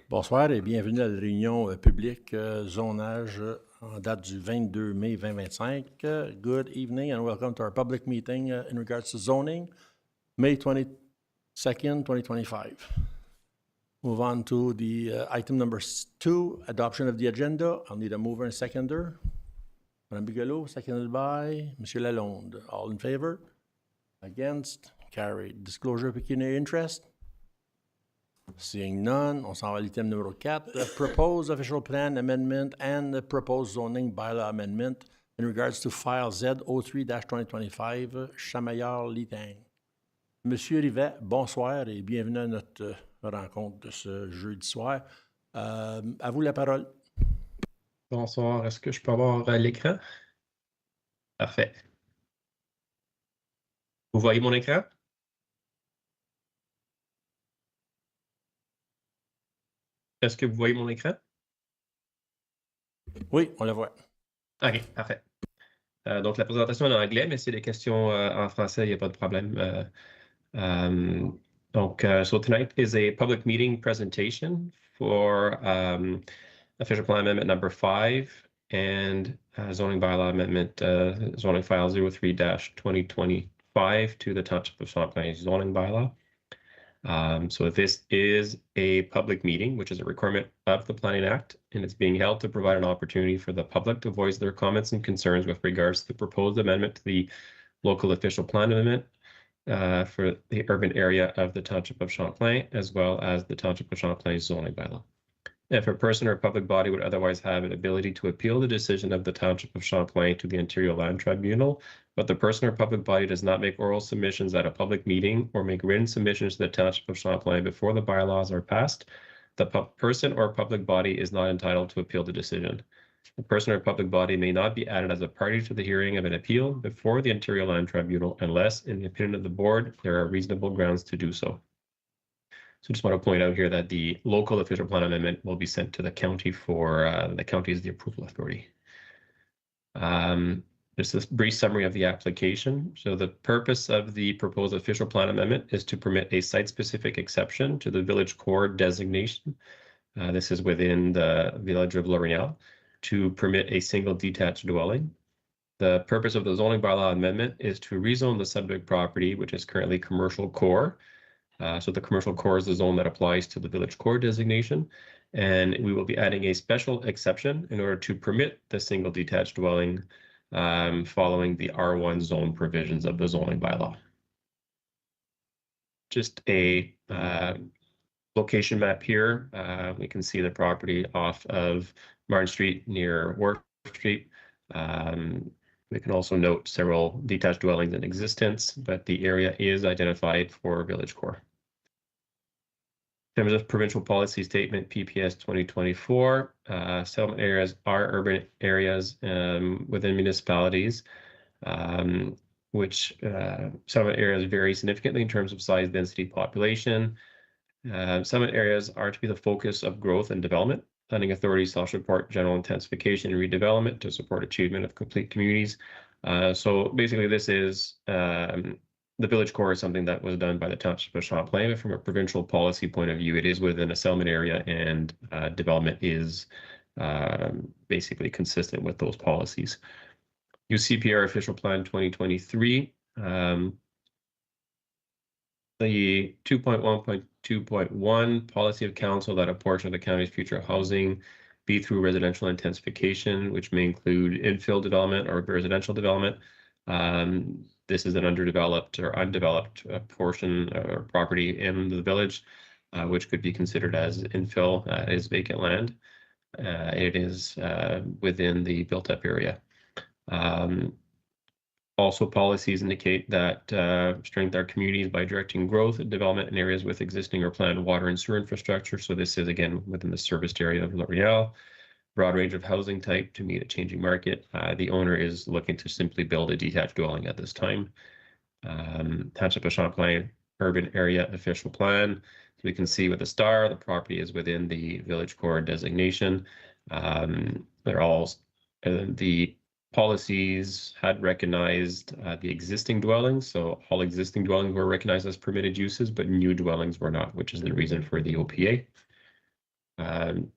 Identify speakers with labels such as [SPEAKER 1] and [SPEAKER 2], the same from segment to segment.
[SPEAKER 1] Bonsoir et bienvenue à la réunion publique zonage en date du 22 mai 2025. Good evening and welcome to our public meeting in regards to zoning, May 22nd, 2025. Move on to the item number 2, adoption of the agenda. I'll need a mover and seconder. Madame Bigelow, seconded by Monsieur Lalonde. All in favor? Against? Carried. Disclosure of pecuniary interest? Seeing none, on s'en va à l'item numéro 4, the proposed official plan amendment and the proposed zoning bylaw amendment in regards to file Z03-2025, Chamaillard-Litang. Monsieur Rivet, bonsoir et bienvenue à notre rencontre de ce jeudi soir. À vous la parole.
[SPEAKER 2] Bonsoir, est-ce que je peux avoir l'écran? Parfait. Vous voyez mon écran? Est-ce que vous voyez mon écran?
[SPEAKER 1] Oui, on le voit.
[SPEAKER 2] OK, parfait. Donc, la présentation est en anglais, mais s'il y a des questions en français, il n'y a pas de problème. So tonight is a public meeting presentation for official plan amendment number 5 and zoning bylaw amendment, zoning file 03-2025 to the Township of Champlain zoning bylaw. So this is a public meeting, which is a requirement of the Planning Act, and it's being held to provide an opportunity for the public to voice their comments and concerns with regards to the proposed amendment to the local official plan amendment for the urban area of the Township of Champlain, as well as the Township of Champlain zoning bylaw. If a person or public body would otherwise have an ability to appeal the decision of the Township of Champlain to the Ontario Land Tribunal, but the person or public body does not make oral submissions at a public meeting or make written submissions to the Township of Champlain before the bylaws are passed, the person or public body is not entitled to appeal the decision. The person or public body may not be added as a party to the hearing of an appeal before the Ontario Land Tribunal unless, in the opinion of the board, there are reasonable grounds to do so. So just want to point out here that the local official plan amendment will be sent to the county for the county is the approval authority. Just a brief summary of the application. So the purpose of the proposed official plan amendment is to permit a site-specific exception to the village core designation. This is within the village of Réunion to permit a single detached dwelling. The purpose of the zoning bylaw amendment is to rezone the subject property, which is currently commercial core. So the commercial core is the zone that applies to the village core designation, and we will be adding a special exception in order to permit the single detached dwelling following the R1 zone provisions of the zoning bylaw. Just a location map here. We can see the property off of Martin Street near Wharf Street. We can also note several detached dwellings in existence, but the area is identified for village core. In terms of provincial policy statement, PPS 2024, settlement areas are urban areas within municipalities, which settlement areas vary significantly in terms of size, density, population. Settlement areas are to be the focus of growth and development. Planning authorities shall support general intensification and redevelopment to support achievement of complete communities. So basically this is the village core is something that was done by the Township of Champlain, but from a provincial policy point of view, it is within a settlement area, and development is basically consistent with those policies. UCPR Official Plan 2023, the 2.1.2.1 policy of council that a portion of the county's future housing be through residential intensification, which may include infill development or residential development. This is an underdeveloped or undeveloped portion or property in the village, which could be considered as infill. Is vacant land. It is within the built-up area. Also, policies indicate that strengthen our communities by directing growth and development in areas with existing or planned water and sewer infrastructure. So this is, again, within the serviced area of L'Oréal. Broad range of housing type to meet a changing market. The owner is looking to simply build a detached dwelling at this time. Township of Champlain urban area official plan. So we can see with the star, the property is within the village core designation. They're all the policies had recognized the existing dwellings. So all existing dwellings were recognized as permitted uses, but new dwellings were not, which is the reason for the OPA.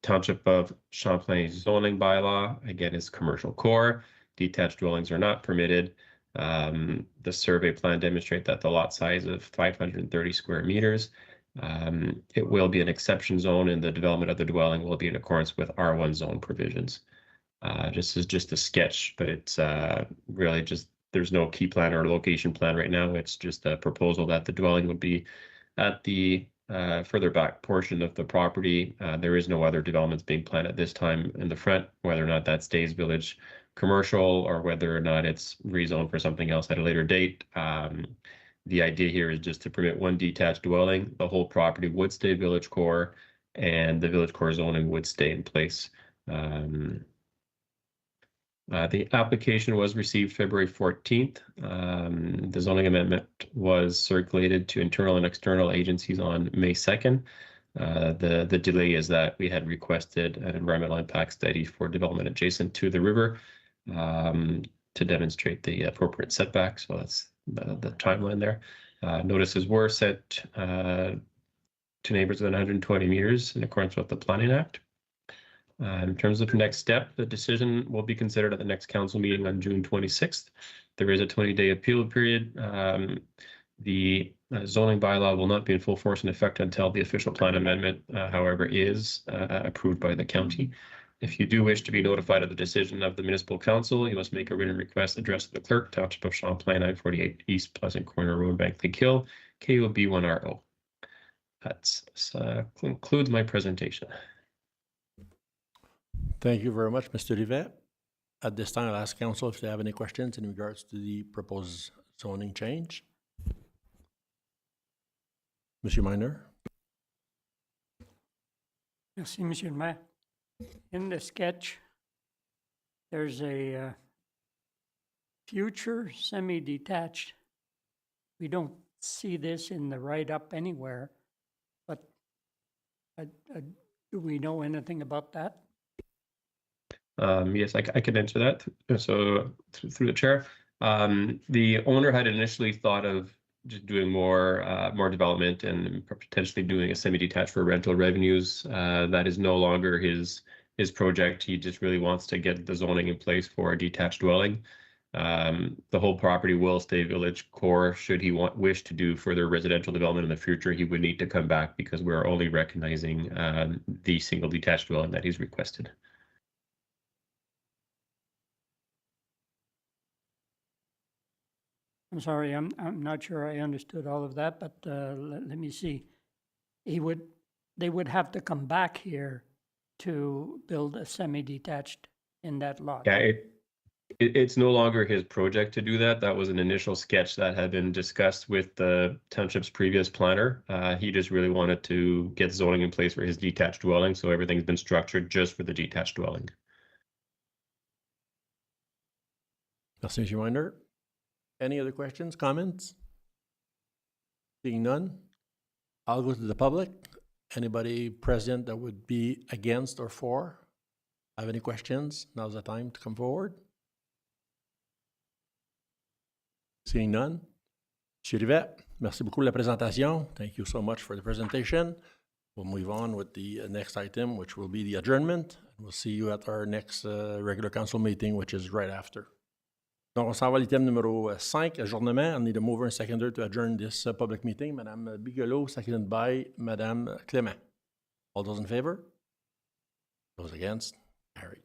[SPEAKER 2] Township of Champlain zoning bylaw, again, is commercial core. Detached dwellings are not permitted. The survey plan demonstrate that the lot size of 530 square meters. It will be an exception zone, and the development of the dwelling will be in accordance with R1 zone provisions. This is just a sketch, but it's really just, there's no key plan or location plan right now. It's just a proposal that the dwelling would be at the further back portion of the property. There is no other developments being planned at this time in the front, whether or not that stays village commercial or whether or not it's rezoned for something else at a later date. The idea here is just to permit one detached dwelling. The whole property would stay village core, and the village core zoning would stay in place. The application was received February 14th. The zoning amendment was circulated to internal and external agencies on May 2nd. The delay is that we had requested an environmental impact study for development adjacent to the river to demonstrate the appropriate setback. So that's the timeline there. Notices were sent to neighbors within 120 meters in accordance with the Planning Act. In terms of the next step, the decision will be considered at the next council meeting on June 26th. There is a 20-day appeal period. The zoning bylaw will not be in full force and effect until the official plan amendment, however, is approved by the county. If you do wish to be notified of the decision of the municipal council, you must make a written request addressed to the clerk, Township of Champlain, 948 East Pleasant Corner Road, Bank Lake Hill, KOB 1RO. That concludes my presentation.
[SPEAKER 1] Thank you very much, Mr. Rivet. At this time, I'll ask council if they have any questions in regards to the proposed zoning change. Monsieur Minor.
[SPEAKER 3] Merci, Monsieur le Maire. In the sketch, there's a future semi-detached. We don't see this in the write-up anywhere, but do we know anything about that?
[SPEAKER 2] Yes, I can answer that. So through the chair, the owner had initially thought of just doing more development and potentially doing a semi-detached for rental revenues. That is no longer his project. He just really wants to get the zoning in place for a detached dwelling. The whole property will stay village core. Should he wish to do further residential development in the future, he would need to come back because we're only recognizing the single detached dwelling that he's requested.
[SPEAKER 3] I'm sorry, I'm not sure I understood all of that, but let me see. They would have to come back here to build a semi-detached in that lot.
[SPEAKER 2] Yeah, it's no longer his project to do that. That was an initial sketch that had been discussed with the township's previous planner. He just really wanted to get zoning in place for his detached dwelling, so everything's been structured just for the detached dwelling.
[SPEAKER 1] Merci, Monsieur Minor. Any other questions, comments? Seeing none, I'll go to the public. Anybody present that would be against or for? Have any questions? Now's the time to come forward. Seeing none. Monsieur Rivet, merci beaucoup de la présentation. Thank you so much for the presentation. We'll move on with the next item, which will be the adjournment. We'll see you at our next regular council meeting, which is right after. Donc, on s'en va à l'item numéro 5, adjournement. I need a mover and seconder to adjourn this public meeting. Madame Bigelow, seconded by Madame Clément. All those in favor? Those against? Carried.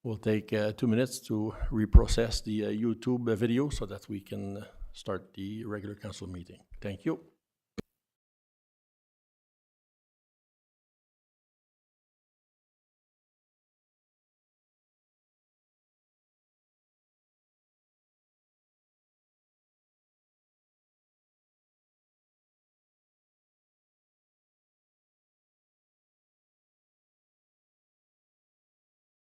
[SPEAKER 1] We'll take 2 minutes to reprocess the YouTube video so that we can start the regular council meeting. Thank you.